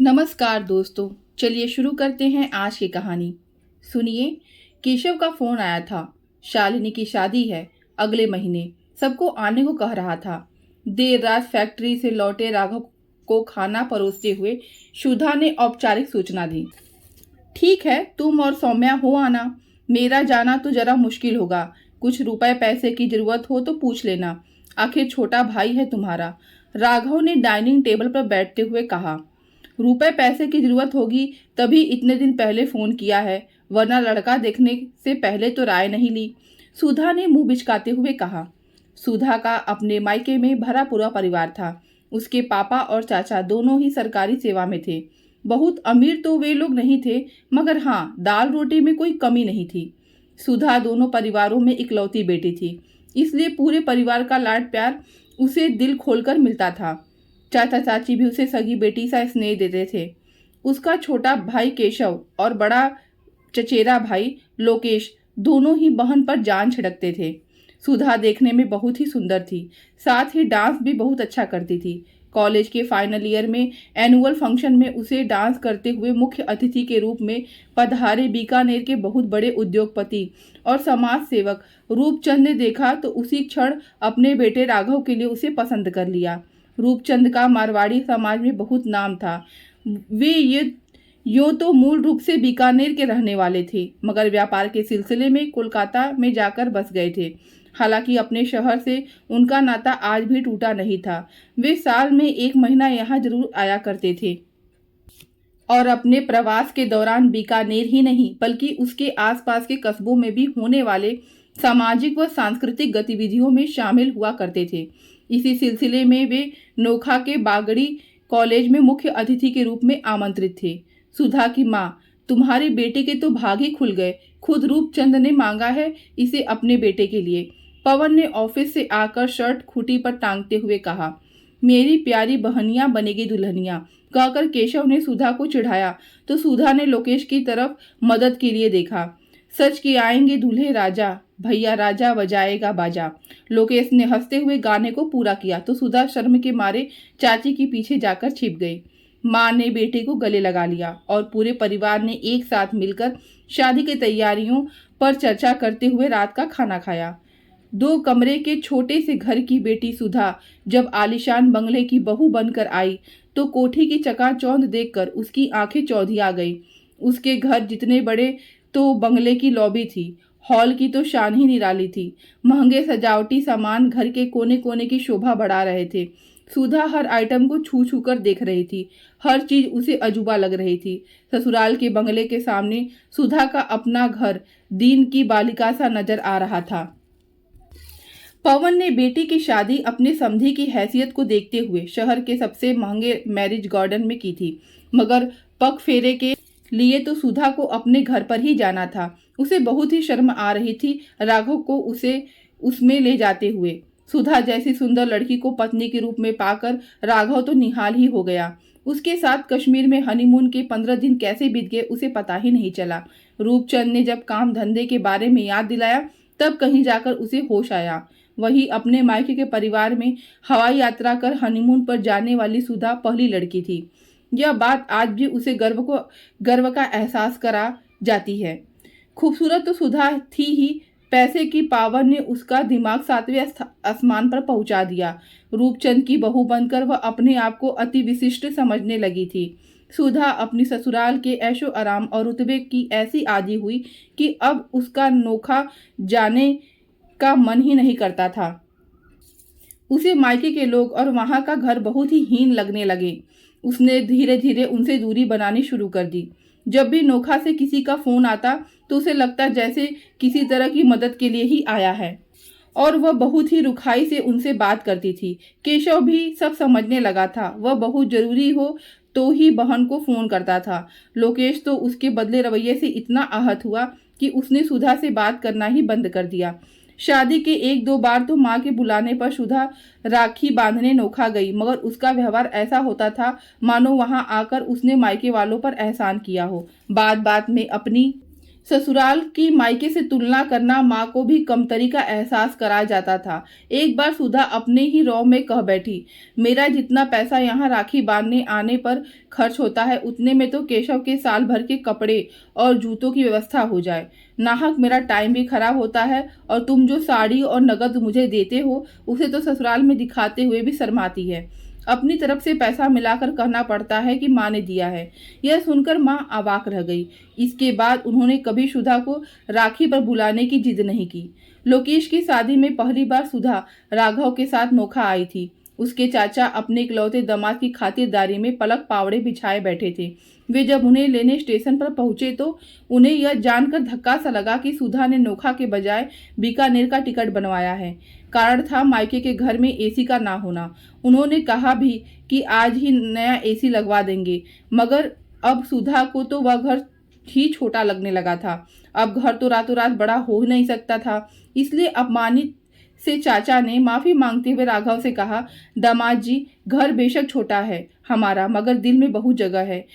नमस्कार दोस्तों, चलिए शुरू करते हैं आज की कहानी। सुनिए, केशव का फोन आया था। शालिनी की शादी है अगले महीने, सबको आने को कह रहा था। देर रात फैक्ट्री से लौटे राघव को खाना परोसते हुए सुधा ने औपचारिक सूचना दी। ठीक है, तुम और सौम्या हो आना। मेरा जाना तो जरा मुश्किल होगा। कुछ रुपए पैसे की जरूरत हो तो पूछ लेना, आखिर छोटा भाई है तुम्हारा। राघव ने डाइनिंग टेबल पर बैठते हुए कहा। रुपए पैसे की जरूरत होगी तभी इतने दिन पहले फोन किया है, वरना लड़का देखने से पहले तो राय नहीं ली। सुधा ने मुंह बिचकाते हुए कहा। सुधा का अपने मायके में भरा पूरा परिवार था। उसके पापा और चाचा दोनों ही सरकारी सेवा में थे। बहुत अमीर तो वे लोग नहीं थे, मगर हाँ, दाल रोटी में कोई कमी नहीं थी। सुधा दोनों परिवारों में इकलौती बेटी थी, इसलिए पूरे परिवार का लाड प्यार उसे दिल खोलकर मिलता था। चाचा चाची भी उसे सगी बेटी सा स्नेह देते थे। उसका छोटा भाई केशव और बड़ा चचेरा भाई लोकेश दोनों ही बहन पर जान छिड़कते थे। सुधा देखने में बहुत ही सुंदर थी, साथ ही डांस भी बहुत अच्छा करती थी। कॉलेज के फाइनल ईयर में एनुअल फंक्शन में उसे डांस करते हुए मुख्य अतिथि के रूप में पधारे बीकानेर के बहुत बड़े उद्योगपति और समाज सेवक रूपचंद ने देखा तो उसी क्षण अपने बेटे राघव के लिए उसे पसंद कर लिया। रूपचंद का मारवाड़ी समाज में बहुत नाम था। वे ये यूं तो मूल रूप से बीकानेर के रहने वाले थे, मगर व्यापार के सिलसिले में कोलकाता में जाकर बस गए थे। हालांकि अपने शहर से उनका नाता आज भी टूटा नहीं था। वे साल में 1 महीना यहाँ जरूर आया करते थे और अपने प्रवास के दौरान बीकानेर ही नहीं बल्कि उसके आसपास के कस्बों में भी होने वाले सामाजिक व सांस्कृतिक गतिविधियों में शामिल हुआ करते थे। इसी सिलसिले में वे नोखा के बागड़ी कॉलेज में मुख्य अतिथि के रूप में आमंत्रित थे। सुधा की माँ, तुम्हारे बेटे के तो भाग ही खुल गए। खुद रूपचंद ने मांगा है इसे अपने बेटे के लिए। पवन ने ऑफिस से आकर शर्ट खूंटी पर टांगते हुए कहा। मेरी प्यारी बहनिया बनेगी दुल्हनिया, कहकर केशव ने सुधा को चिढ़ाया तो सुधा ने लोकेश की तरफ मदद के लिए देखा। सच की आएंगे दूल्हे राजा, भैया राजा बजाएगा बाजा। लोकेश ने हंसते हुए गाने को पूरा किया तो सुधा शर्म के मारे चाची के पीछे जाकर छिप गई। माँ ने बेटे को गले लगा लिया और पूरे परिवार ने एक साथ मिलकर शादी की तैयारियों पर चर्चा करते हुए रात का खाना खाया। 2 कमरे के छोटे से घर की बेटी सुधा जब आलीशान बंगले की बहू बनकर आई तो कोठी की चकाचौंध देखकर उसकी आंखें चौधिया गई। उसके घर जितने बड़े तो बंगले की लॉबी थी, हॉल की तो शान ही निराली थी। महंगे सजावटी सामान घर के कोने कोने की शोभा बढ़ा रहे थे। सुधा हर आइटम को छू छू कर देख रही थी। हर चीज उसे अजूबा लग रही थी। ससुराल के बंगले के सामने सुधा का अपना घर दीन की बालिका सा नजर आ रहा था। पवन ने बेटी की शादी अपने समधी की हैसियत को देखते हुए शहर के सबसे महंगे मैरिज गार्डन में की थी, मगर पग फेरे के लिए तो सुधा को अपने घर पर ही जाना था। उसे बहुत ही शर्म आ रही थी राघव को उसे उसमें ले जाते हुए। सुधा जैसी सुंदर लड़की को पत्नी के रूप में पाकर राघव तो निहाल ही हो गया। उसके साथ कश्मीर में हनीमून के 15 दिन कैसे बीत गए उसे पता ही नहीं चला। रूपचंद ने जब काम धंधे के बारे में याद दिलाया तब कहीं जाकर उसे होश आया। वही अपने मायके के परिवार में हवाई यात्रा कर हनीमून पर जाने वाली सुधा पहली लड़की थी। यह बात आज भी उसे गर्व का एहसास करा जाती है। खूबसूरत तो सुधा थी ही, पैसे की पावर ने उसका दिमाग 7वें आसमान पर पहुंचा दिया। रूपचंद की बहू बनकर वह अपने आप को अति विशिष्ट समझने लगी थी। सुधा अपनी ससुराल के ऐशो आराम और रुतबे की ऐसी आदी हुई कि अब उसका नोखा जाने का मन ही नहीं करता था। उसे मायके के लोग और वहां का घर बहुत ही हीन लगने लगे। उसने धीरे धीरे उनसे दूरी बनानी शुरू कर दी। जब भी नोखा से किसी का फोन आता तो उसे लगता जैसे किसी तरह की मदद के लिए ही आया है और वह बहुत ही रुखाई से उनसे बात करती थी। केशव भी सब समझने लगा था। वह बहुत जरूरी हो तो ही बहन को फोन करता था। लोकेश तो उसके बदले रवैये से इतना आहत हुआ कि उसने सुधा से बात करना ही बंद कर दिया। शादी के 1-2 बार तो माँ के बुलाने पर सुधा राखी बांधने नोखा गई, मगर उसका व्यवहार ऐसा होता था मानो वहां आकर उसने मायके वालों पर एहसान किया हो। बात बात में अपनी ससुराल की मायके से तुलना करना माँ को भी कमतरी का एहसास करा जाता था। एक बार सुधा अपने ही रौ में कह बैठी, मेरा जितना पैसा यहाँ राखी बांधने आने पर खर्च होता है उतने में तो केशव के साल भर के कपड़े और जूतों की व्यवस्था हो जाए। नाहक मेरा टाइम भी खराब होता है और तुम जो साड़ी और नगद मुझे देते हो उसे तो ससुराल में दिखाते हुए भी शर्माती है। अपनी तरफ से पैसा मिलाकर कहना पड़ता है कि माँ ने दिया है। यह सुनकर माँ अवाक रह गई। इसके बाद उन्होंने कभी सुधा को राखी पर बुलाने की जिद नहीं की। लोकेश की शादी में पहली बार सुधा राघव के साथ नोखा आई थी। उसके चाचा अपने इकलौते दामाद की खातिरदारी में पलक पावड़े बिछाए बैठे थे। वे जब उन्हें लेने स्टेशन पर पहुंचे तो उन्हें यह जानकर धक्का सा लगा कि सुधा ने नोखा के बजाय बीकानेर का टिकट बनवाया है। कारण था मायके के घर में एसी का ना होना। उन्होंने कहा भी कि आज ही नया एसी लगवा देंगे, मगर अब सुधा को तो वह घर ही छोटा लगने लगा था। अब घर तो रातों रात बड़ा हो ही नहीं सकता था। इसलिए अपमानित से चाचा ने माफी मांगते हुए राघव से कहा, दामाद जी, घर बेशक छोटा है हमारा, मगर दिल में बहुत जगह है।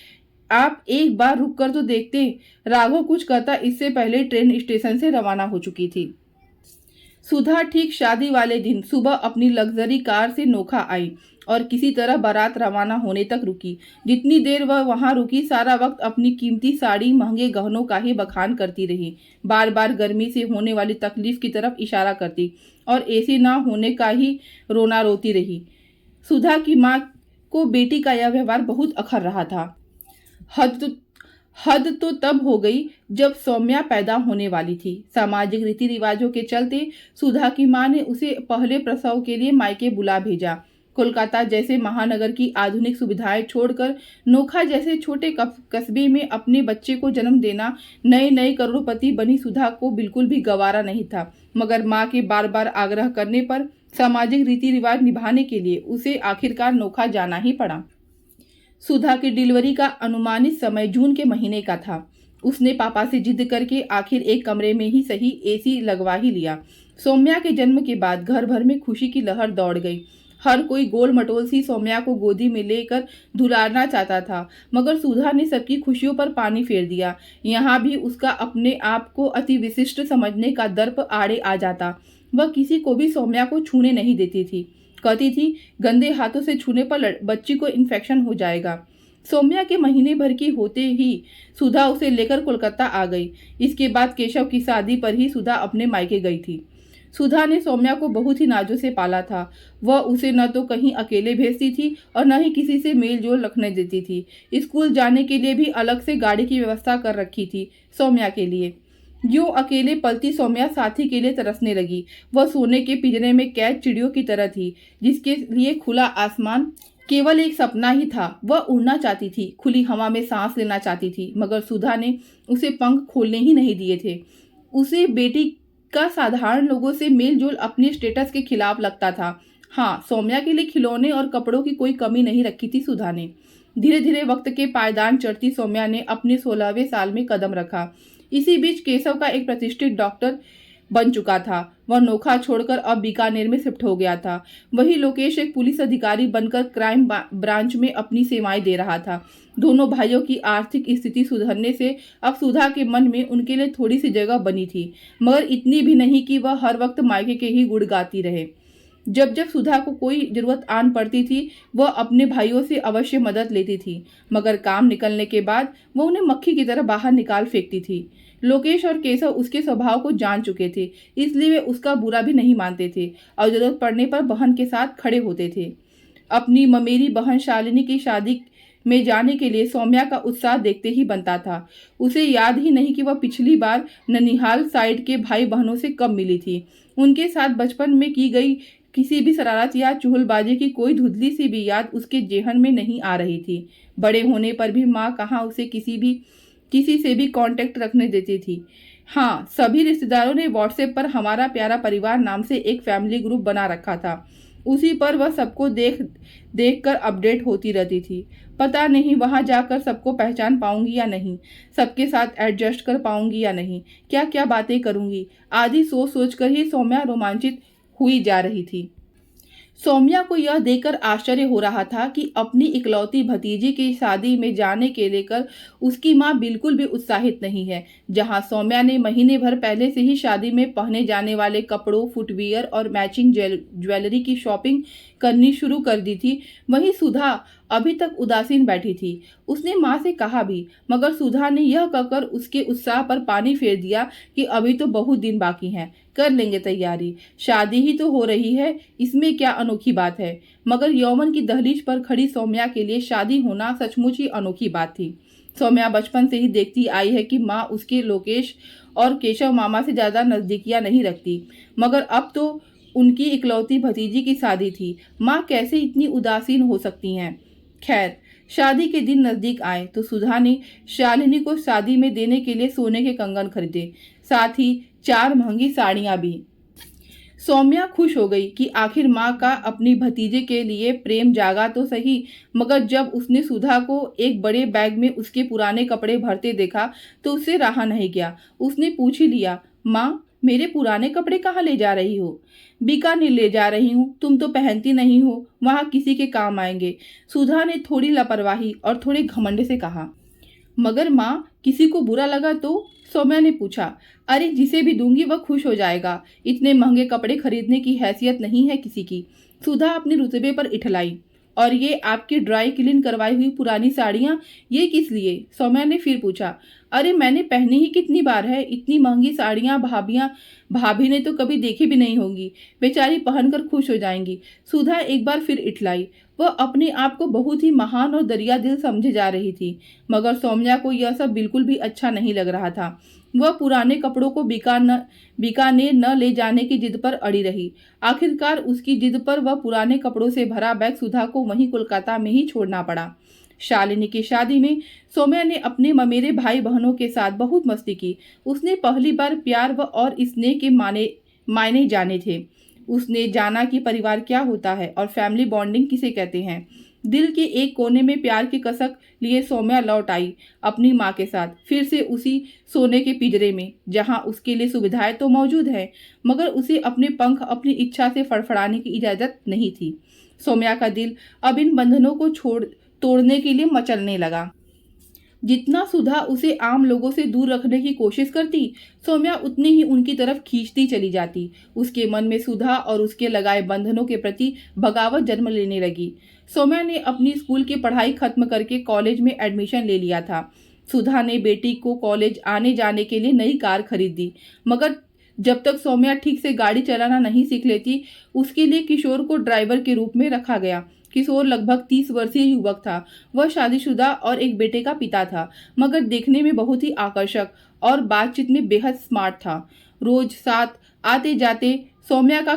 आप एक बार रुक कर तो देखते। राघव कुछ कहता इससे पहले ट्रेन स्टेशन से रवाना हो चुकी थी। सुधा ठीक शादी वाले दिन सुबह अपनी लग्जरी कार से नोखा आई और किसी तरह बारात रवाना होने तक रुकी। जितनी देर वह वहां रुकी सारा वक्त अपनी कीमती साड़ी, महंगे गहनों का ही बखान करती रही। बार बार गर्मी से होने वाली तकलीफ की तरफ इशारा करती और एसी ना होने का ही रोना रोती रही। सुधा की माँ को बेटी का यह व्यवहार बहुत अखर रहा था। हद तो तब हो गई जब सौम्या पैदा होने वाली थी। सामाजिक रीति रिवाजों के चलते सुधा की मां ने उसे पहले प्रसव के लिए मायके बुला भेजा। कोलकाता जैसे महानगर की आधुनिक सुविधाएं छोड़कर नोखा जैसे छोटे कस्बे में अपने बच्चे को जन्म देना नए नए करोड़पति बनी सुधा को बिल्कुल भी गवारा नहीं था। मगर मां के बार बार आग्रह करने पर सामाजिक रीति रिवाज निभाने के लिए उसे आखिरकार नोखा जाना ही पड़ा। सुधा की डिलीवरी का अनुमानित समय जून के महीने का था। उसने पापा से जिद करके आखिर एक कमरे में ही सही एसी लगवा ही लिया। सौम्या के जन्म के बाद घर भर में खुशी की लहर दौड़ गई। हर कोई गोल मटोल सी सौम्या को गोदी में लेकर दुलारना चाहता था, मगर सुधा ने सबकी खुशियों पर पानी फेर दिया। यहाँ भी उसका अपने आप को अति विशिष्ट समझने का दर्प आड़े आ जाता। वह किसी को भी सौम्या को छूने नहीं देती थी। कहती थी, गंदे हाथों से छूने पर बच्ची को इन्फेक्शन हो जाएगा। सौम्या के महीने भर की होते ही सुधा उसे लेकर कोलकाता आ गई। इसके बाद केशव की शादी पर ही सुधा अपने मायके गई थी। सुधा ने सौम्या को बहुत ही नाजों से पाला था। वह उसे न तो कहीं अकेले भेजती थी और न ही किसी से मेल जोल रखने देती थी। स्कूल जाने के लिए भी अलग से गाड़ी की व्यवस्था कर रखी थी सौम्या के लिए। यूं अकेले पलती सौम्या साथी के लिए तरसने लगी। वह सोने के पिंजरे में कैद चिड़ियों की तरह थी, जिसके लिए खुला आसमान केवल एक सपना ही था। वह उड़ना चाहती थी, खुली हवा में सांस लेना चाहती थी, मगर सुधा ने उसे पंख खोलने ही नहीं दिए थे। उसे बेटी का साधारण लोगों से मेल जोल अपने स्टेटस के खिलाफ लगता था। हाँ, सौम्या के लिए खिलौने और कपड़ों की कोई कमी नहीं रखी थी सुधा ने। धीरे धीरे वक्त के पायदान चढ़ती सौम्या ने अपने 16वें साल में कदम रखा। इसी बीच केशव का एक प्रतिष्ठित डॉक्टर बन चुका था। वह नोखा छोड़कर अब बीकानेर में शिफ्ट हो गया था। वही लोकेश एक पुलिस अधिकारी बनकर क्राइम ब्रांच में अपनी सेवाएं दे रहा था। दोनों भाइयों की आर्थिक स्थिति सुधरने से अब सुधा के मन में उनके लिए थोड़ी सी जगह बनी थी, मगर इतनी भी नहीं कि वह हर वक्त मायके के ही गुण गाती रहे। जब जब सुधा को कोई जरूरत आन पड़ती थी वह अपने भाइयों से अवश्य मदद लेती थी, मगर काम निकलने के बाद वह उन्हें मक्खी की तरह बाहर निकाल फेंकती थी। लोकेश और केशव उसके स्वभाव को जान चुके थे, इसलिए वे उसका बुरा भी नहीं मानते थे और जरूरत पड़ने पर बहन के साथ खड़े होते थे। अपनी ममेरी बहन शालिनी की शादी में जाने के लिए सौम्या का उत्साह देखते ही बनता था। उसे याद ही नहीं कि वह पिछली बार ननिहाल साइड के भाई बहनों से कब मिली थी। उनके साथ बचपन में की गई किसी भी शरारत या चुगलबाजी की कोई धुंधली सी भी याद उसके जेहन में नहीं आ रही थी। बड़े होने पर भी माँ कहाँ उसे किसी से भी कांटेक्ट रखने देती थी। हाँ, सभी रिश्तेदारों ने व्हाट्सएप पर हमारा प्यारा परिवार नाम से एक फैमिली ग्रुप बना रखा था। उसी पर वह सबको देख कर अपडेट होती रहती थी। पता नहीं वहां जाकर सबको पहचान पाऊंगी या नहीं, सबके साथ एडजस्ट कर पाऊंगी या नहीं, क्या क्या बातें करूंगी आदि सोच सोच कर ही सौम्या रोमांचित हुई जा रही थी। सौम्या को यह देखकर आश्चर्य हो रहा था कि अपनी इकलौती भतीजी की शादी में जाने के लेकर उसकी मां बिल्कुल भी उत्साहित नहीं है। जहां सौम्या ने महीने भर पहले से ही शादी में पहने जाने वाले कपड़ों, फुटवियर और मैचिंग ज्वेलरी की शॉपिंग करनी शुरू कर दी थी, वहीं सुधा अभी तक उदासीन बैठी थी। उसने मां से कहा भी, मगर सुधा ने यह कहकर उसके उत्साह पर पानी फेर दिया कि अभी तो बहुत दिन बाकी हैं, कर लेंगे तैयारी, शादी ही तो हो रही है, इसमें क्या अनोखी बात है। मगर यौवन की दहलीज पर खड़ी सौम्या के लिए शादी होना सचमुच ही अनोखी बात थी। सौम्या बचपन से ही देखती आई है कि माँ उसके लोकेश और केशव मामा से ज्यादा नजदीकियां नहीं रखती, मगर अब तो उनकी इकलौती भतीजी की शादी थी, माँ कैसे इतनी उदासीन हो सकती हैं। खैर, शादी के दिन नजदीक आए तो सुधा ने शालिनी को शादी में देने के लिए सोने के कंगन खरीदे, साथ ही 4 महंगी साड़ियां भी। सौम्या खुश हो गई कि आखिर माँ का अपनी भतीजे के लिए प्रेम जागा तो सही, मगर जब उसने सुधा को एक बड़े बैग में उसके पुराने कपड़े भरते देखा तो उससे रहा नहीं गया। उसने पूछ ही लिया, माँ, मेरे पुराने कपड़े कहाँ ले जा रही हो? बीकानेर ले जा रही हूँ, तुम तो पहनती नहीं हो, वहाँ किसी के काम आएंगे, सुधा ने थोड़ी लापरवाही और थोड़े घमंड से कहा। मगर माँ, किसी को बुरा लगा तो? सौम्या ने पूछा। अरे, जिसे भी दूंगी वह खुश हो जाएगा, इतने महंगे कपड़े खरीदने की हैसियत नहीं है किसी की। सुधा अपने रुतबे पर इठलाई। और ये आपकी ड्राई क्लीन करवाई हुई पुरानी साड़ियाँ, ये किस लिए? सौम्या ने फिर पूछा। अरे, मैंने पहनी ही कितनी बार है, इतनी महंगी साड़ियाँ भाभी ने तो कभी देखी भी नहीं होंगी, बेचारी पहनकर खुश हो जाएंगी। सुधा एक बार फिर इठलाई। वह अपने आप को बहुत ही महान और दरिया दिल समझे जा रही थी, मगर सौम्या को यह सब बिल्कुल भी अच्छा नहीं लग रहा था। वह पुराने कपड़ों को बीकानेर न ले जाने की जिद पर अड़ी रही। आखिरकार उसकी जिद पर वह पुराने कपड़ों से भरा बैग सुधा को वहीं कोलकाता में ही छोड़ना पड़ा। शालिनी की शादी में सौम्या ने अपने ममेरे भाई बहनों के साथ बहुत मस्ती की। उसने पहली बार प्यार व और स्नेह के मायने जाने थे। उसने जाना कि परिवार क्या होता है और फैमिली बॉन्डिंग किसे कहते हैं। दिल के एक कोने में प्यार की कसक लिए सौम्या लौट आई अपनी माँ के साथ, फिर से उसी सोने के पिंजरे में, जहाँ उसके लिए सुविधाएं तो मौजूद है, मगर उसे अपने पंख अपनी इच्छा से फड़फड़ाने की इजाजत नहीं थी। सौम्या का दिल अब इन बंधनों को तोड़ने के लिए मचलने लगा। जितना सुधा उसे आम लोगों से दूर रखने की कोशिश करती, सौम्या उतनी ही उनकी तरफ खींचती चली जाती। उसके मन में सुधा और उसके लगाए बंधनों के प्रति बगावत जन्म लेने लगी। सौम्या ने अपनी स्कूल की पढ़ाई खत्म करके कॉलेज में एडमिशन ले लिया था। सुधा ने बेटी को कॉलेज आने जाने के लिए नई कार खरीद दी, मगर जब तक सौम्या ठीक से गाड़ी चलाना नहीं सीख लेती, उसके लिए किशोर को ड्राइवर के रूप में रखा गया। किशोर लगभग 30 वर्षीय युवक था। वह शादीशुदा और एक बेटे का पिता था, मगर देखने में बहुत ही आकर्षक और बातचीत में बेहद स्मार्ट था। रोज साथ आते जाते सौम्या का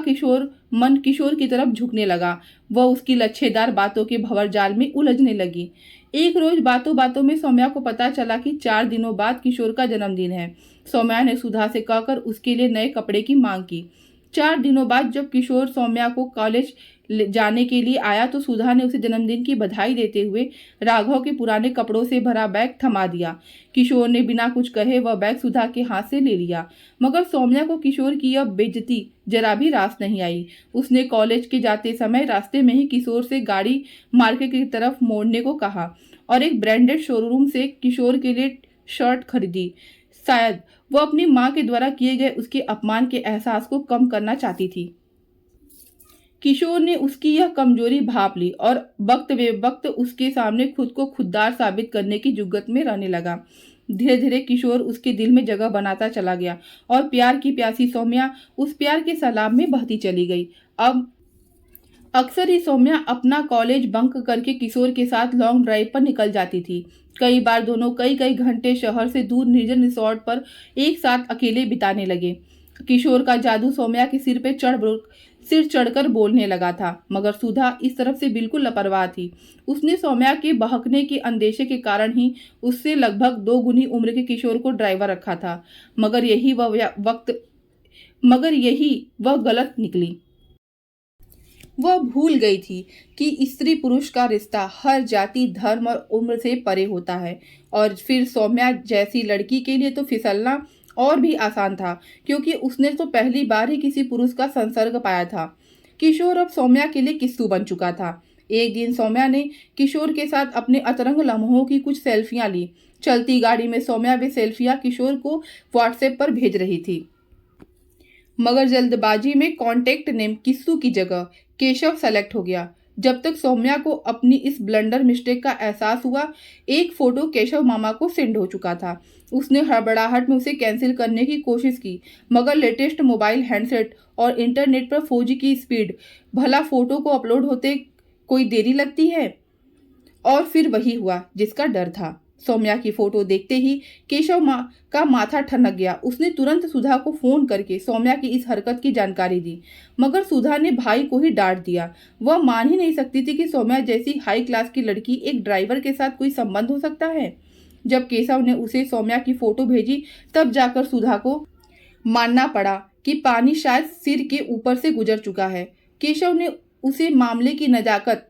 मन किशोर की तरफ झुकने लगा। वह उसकी लच्छेदार बातों के भंवरजाल में उलझने लगी। एक रोज बातों बातों में सौम्या को पता चला कि 4 दिनों बाद किशोर का जन्मदिन है। सौम्या ने सुधा से कहकर उसके लिए नए कपड़े की मांग की। 4 दिनों बाद जब किशोर सौम्या को कॉलेज जाने के लिए आया तो सुधा ने उसे जन्मदिन की बधाई देते हुए राघव के पुराने कपड़ों से भरा बैग थमा दिया। किशोर ने बिना कुछ कहे वह बैग सुधा के हाथ से ले लिया, मगर सौम्या को किशोर की यह बेइज्जती जरा भी रास नहीं आई। उसने कॉलेज के जाते समय रास्ते में ही किशोर से गाड़ी मार्केट की तरफ मोड़ने को कहा और एक ब्रांडेड शोरूम से किशोर के लिए शर्ट खरीदी। शायद वह अपनी माँ के द्वारा किए गए उसके अपमान के एहसास को कम करना चाहती थी। किशोर ने उसकी यह कमजोरी भांप ली और वक्त बे वक्त उसके सामने खुद को खुददार साबित करने की जुग्गत में रहने लगा। धीरे धीरे किशोर उसके दिल में जगह बनाता चला गया और प्यार की प्यासी सौम्या उस प्यार के सैलाब में बहती चली गई। अब अक्सर ही सौम्या अपना कॉलेज बंक करके किशोर के साथ लॉन्ग ड्राइव पर निकल जाती थी। कई बार दोनों कई कई घंटे शहर से दूर निर्जन रिसोर्ट पर एक साथ अकेले बिताने लगे। किशोर का जादू सौम्या के सिर चढ़कर बोलने लगा था, मगर सुधा इस तरफ से बिल्कुल लापरवाह थी। उसने सौम्या के बहकने के अंदेशे के कारण ही उससे लगभग 2 गुनी उम्र के किशोर को ड्राइवर रखा था, मगर यही वह गलत निकली। वह भूल गई थी कि स्त्री पुरुष का रिश्ता हर जाति, धर्म और उम्र से परे होता है, और फिर सौम्या जैसी लड़की के लिए तो फिसलना और भी आसान था, क्योंकि उसने तो पहली बार ही किसी पुरुष का संसर्ग पाया था। किशोर अब सौम्या के लिए किस्सू बन चुका था। एक दिन सौम्या ने किशोर के साथ अपने अतरंग लम्हों की कुछ सेल्फियां ली। चलती गाड़ी में सौम्या वे सेल्फियां किशोर को व्हाट्सएप पर भेज रही थी, मगर जल्दबाजी में कॉन्टेक्ट नेम किस्सू की जगह केशव सेलेक्ट हो गया। जब तक सौम्या को अपनी इस ब्लंडर मिस्टेक का एहसास हुआ, एक फोटो केशव मामा को सेंड हो चुका था। उसने हड़बड़ाहट में उसे कैंसिल करने की कोशिश की, मगर लेटेस्ट मोबाइल हैंडसेट और इंटरनेट पर 4G की स्पीड, भला फोटो को अपलोड होते कोई देरी लगती है। और फिर वही हुआ जिसका डर था। सौम्या की फोटो देखते ही केशव का माथा ठनक गया। उसने तुरंत सुधा को फोन करके सौम्या की इस हरकत की जानकारी दी, मगर सुधा ने भाई को ही डांट दिया। वह मान ही नहीं सकती थी कि सौम्या जैसी हाई क्लास की लड़की एक ड्राइवर के साथ कोई संबंध हो सकता है। जब केशव ने उसे सौम्या की फोटो भेजी, तब जाकर सुधा को मानना पड़ा कि पानी शायद सिर के ऊपर से गुजर चुका है। केशव ने उसे मामले की नजाकत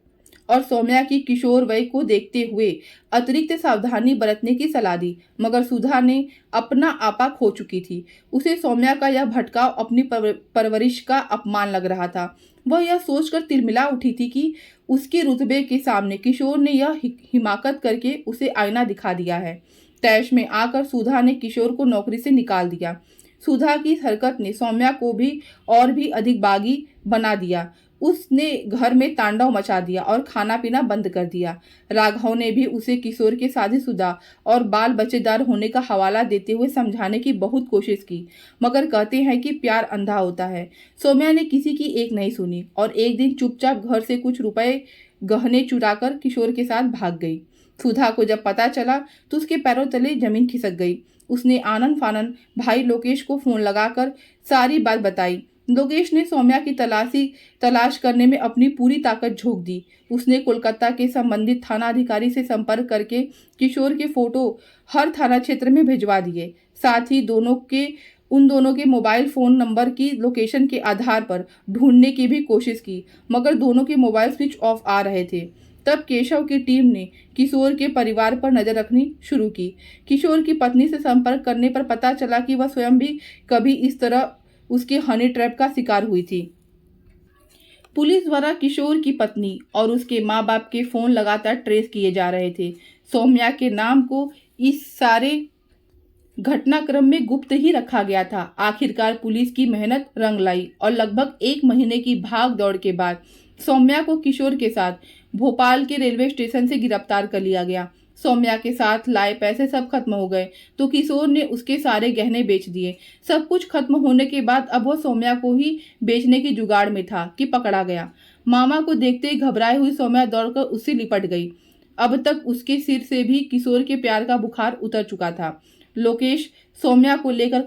और सौम्या की किशोर वय को देखते हुए अतिरिक्त सावधानी बरतने की सलाह दी, मगर सुधा ने अपना आपा खो चुकी थी। उसे सौम्या का यह भटकाव अपनी परवरिश का अपमान लग रहा था। वह यह सोचकर तिलमिला उठी थी कि उसके रुतबे के सामने किशोर ने यह हिमाकत करके उसे आईना दिखा दिया है। तैश में आकर सुधा ने किशोर को नौकरी से निकाल दिया। सुधा की इस हरकत ने सौम्या को भी और भी अधिक बागी बना दिया। उसने घर में तांडव मचा दिया और खाना पीना बंद कर दिया। राघव ने भी उसे किशोर के शादीशुदा और बाल बच्चेदार होने का हवाला देते हुए समझाने की बहुत कोशिश की, मगर कहते हैं कि प्यार अंधा होता है। सौम्या ने किसी की एक नहीं सुनी और एक दिन चुपचाप घर से कुछ रुपए गहने चुराकर किशोर के साथ भाग गई। सुधा को जब पता चला तो उसके पैरों तले जमीन खिसक गई। उसने आनन फानन भाई लोकेश को फोन लगाकर सारी बात बताई। लोकेश ने सौम्या की तलाश करने में अपनी पूरी ताकत झोंक दी। उसने कोलकाता के संबंधित थाना अधिकारी से संपर्क करके किशोर के फोटो हर थाना क्षेत्र में भिजवा दिए। साथ ही उन दोनों के मोबाइल फोन नंबर की लोकेशन के आधार पर ढूंढने की भी कोशिश की, मगर दोनों के मोबाइल स्विच ऑफ आ रहे थे। तब केशव की टीम ने किशोर के परिवार पर नजर रखनी शुरू की। किशोर की पत्नी से संपर्क करने पर पता चला कि वह स्वयं भी कभी इस तरह उसके हनी ट्रैप का शिकार हुई थी। पुलिस द्वारा किशोर की पत्नी और उसके माँ बाप के फोन लगातार ट्रेस किए जा रहे थे। सौम्या के नाम को इस सारे घटनाक्रम में गुप्त ही रखा गया था। आखिरकार पुलिस की मेहनत रंग लाई और लगभग 1 महीने की भाग दौड़ के बाद सौम्या को किशोर के साथ भोपाल के रेलवे स्टेशन से गिरफ्तार कर लिया गया। सौम्या के साथ लाए पैसे सब खत्म हो गए तो किशोर ने उसके सारे गहने बेच दिए। सब कुछ खत्म होने के बाद अब वह सौम्या को ही बेचने की जुगाड़ में था कि पकड़ा गया। मामा को देखते ही घबराई हुई सौम्या दौड़कर उससे लिपट गई। अब तक उसके सिर से भी किशोर के प्यार का बुखार उतर चुका था। लोकेश सौम्या को लेकर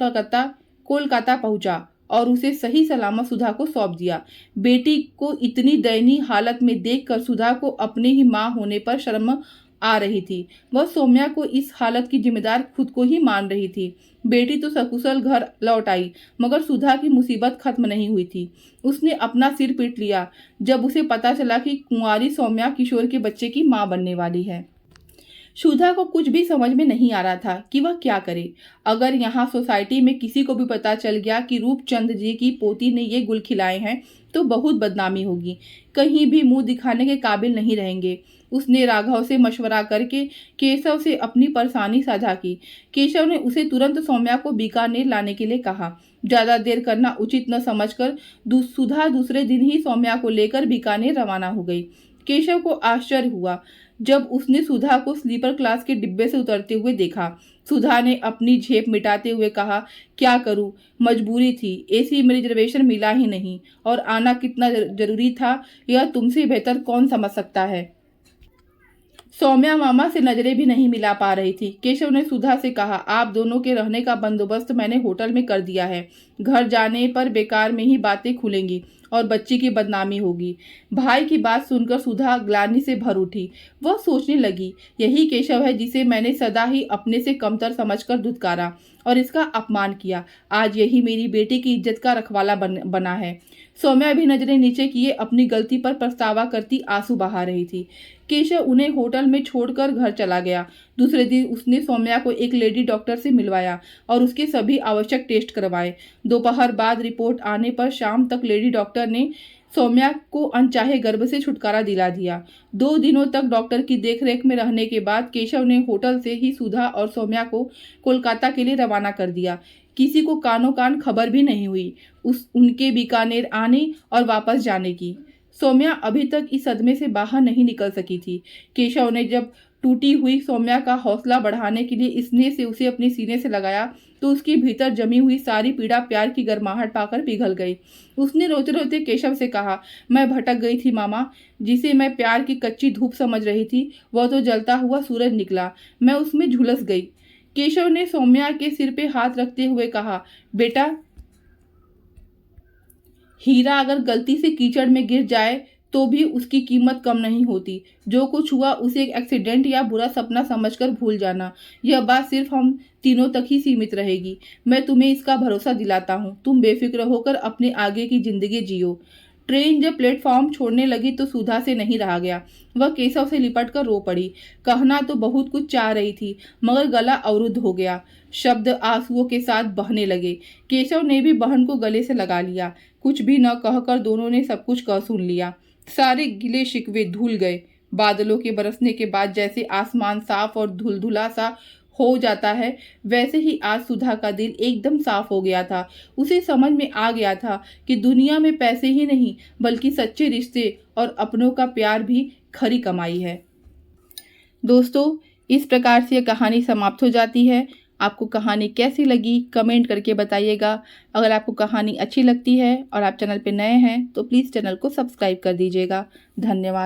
कोलकाता पहुंचा और उसे सही सलामत सुधा को सौंप दिया। बेटी को इतनी दयनीय हालत में देखकर सुधा को अपने ही मां होने पर शर्म आ रही थी। वह सौम्या को इस हालत की जिम्मेदार खुद को ही मान रही थी। बेटी तो सकुशल घर लौट आई, मगर सुधा की मुसीबत खत्म नहीं हुई थी। उसने अपना सिर पीट लिया जब उसे पता चला कि कुंवारी सौम्या किशोर के बच्चे की मां बनने वाली है। सुधा को कुछ भी समझ में नहीं आ रहा था कि वह क्या करे। अगर यहाँ सोसाइटी में किसी को भी पता चल गया कि रूपचंद जी की पोती ने ये गुल खिलाए हैं तो बहुत बदनामी होगी, कहीं भी मुंह दिखाने के काबिल नहीं रहेंगे। उसने राघव से मशवरा करके केशव से अपनी परेशानी साझा की। केशव ने उसे तुरंत सौम्या को बीकानेर लाने के लिए कहा। ज्यादा देर करना उचित न समझकर सुधा दूसरे दिन ही सौम्या को लेकर बीकानेर रवाना हो गई। केशव को आश्चर्य हुआ जब उसने सुधा को स्लीपर क्लास के डिब्बे से उतरते हुए देखा। सुधा ने अपनी झेप मिटाते हुए कहा, क्या करूं, मजबूरी थी, एसी में रिजर्वेशन मिला ही नहीं और आना कितना जरूरी था यह तुमसे बेहतर कौन समझ सकता है। सौम्या मामा से नजरें भी नहीं मिला पा रही थी। केशव ने सुधा से कहा, आप दोनों के रहने का बंदोबस्त मैंने होटल में कर दिया है। घर जाने पर बेकार में ही बातें खुलेंगी और बच्ची की बदनामी होगी। भाई की बात सुनकर सुधा ग्लानि से भर उठी। वह सोचने लगी, यही केशव है जिसे मैंने सदा ही अपने से कमतर समझकर धुतकारा और इसका अपमान किया। आज यही मेरी बेटी की इज्जत का रखवाला बना है। सौम्या भी नजरें नीचे किए अपनी गलती पर पछतावा करती आंसू बहा रही थी। केशव उन्हें होटल में छोड़कर घर चला गया। दूसरे दिन उसने सौम्या को एक लेडी डॉक्टर से मिलवाया और उसके सभी आवश्यक टेस्ट करवाए। दोपहर बाद रिपोर्ट आने पर शाम तक लेडी डॉक्टर ने सौम्या को अनचाहे गर्भ से छुटकारा दिला दिया। 2 दिनों तक डॉक्टर की देखरेख में रहने के बाद केशव ने होटल से ही सुधा और सौम्या को कोलकाता के लिए रवाना कर दिया। किसी को कानो कान खबर भी नहीं हुई उनके बीकानेर आने और वापस जाने की। सौम्या अभी तक इस सदमे से बाहर नहीं निकल सकी थी। केशव ने जब टूटी हुई सौम्या का हौसला बढ़ाने के लिए स्नेह से उसे अपने सीने से लगाया तो उसके भीतर जमी हुई सारी पीड़ा प्यार की गर्माहट पाकर पिघल गई। उसने रोते रोते केशव से कहा, मैं भटक गई थी मामा। जिसे मैं प्यार की कच्ची धूप समझ रही थी वह तो जलता हुआ सूरज निकला। मैं उसमें झुलस गई। केशव ने सौम्या के सिर पे हाथ रखते हुए कहा, बेटा, हीरा अगर गलती से कीचड़ में गिर जाए तो भी उसकी कीमत कम नहीं होती। जो कुछ हुआ उसे एक एक्सीडेंट या बुरा सपना समझकर भूल जाना। यह बात सिर्फ हम तीनों तक ही सीमित रहेगी। मैं तुम्हें इसका भरोसा दिलाता हूँ। तुम बेफिक्र होकर अपने आगे की जिंदगी जियो। ट्रेन जब प्लेटफॉर्म छोड़ने लगी तो सुधा से नहीं रहा गया। वह केशव से लिपट कर रो पड़ी। कहना तो बहुत कुछ चाह रही थी मगर गला अवरुद्ध हो गया। शब्द आंसुओं के साथ बहने लगे। केशव ने भी बहन को गले से लगा लिया। कुछ भी न कहकर दोनों ने सब कुछ कह सुन लिया। सारे गिले शिकवे धुल गए। बादलों के बरसने के बाद जैसे आसमान साफ और धुलधुला सा हो जाता है वैसे ही आज सुधा का दिल एकदम साफ हो गया था। उसे समझ में आ गया था कि दुनिया में पैसे ही नहीं बल्कि सच्चे रिश्ते और अपनों का प्यार भी खरी कमाई है। दोस्तों, इस प्रकार से यह कहानी समाप्त हो जाती है। आपको कहानी कैसी लगी कमेंट करके बताइएगा। अगर आपको कहानी अच्छी लगती है और आप चैनल पर नए हैं तो प्लीज़ चैनल को सब्सक्राइब कर दीजिएगा। धन्यवाद।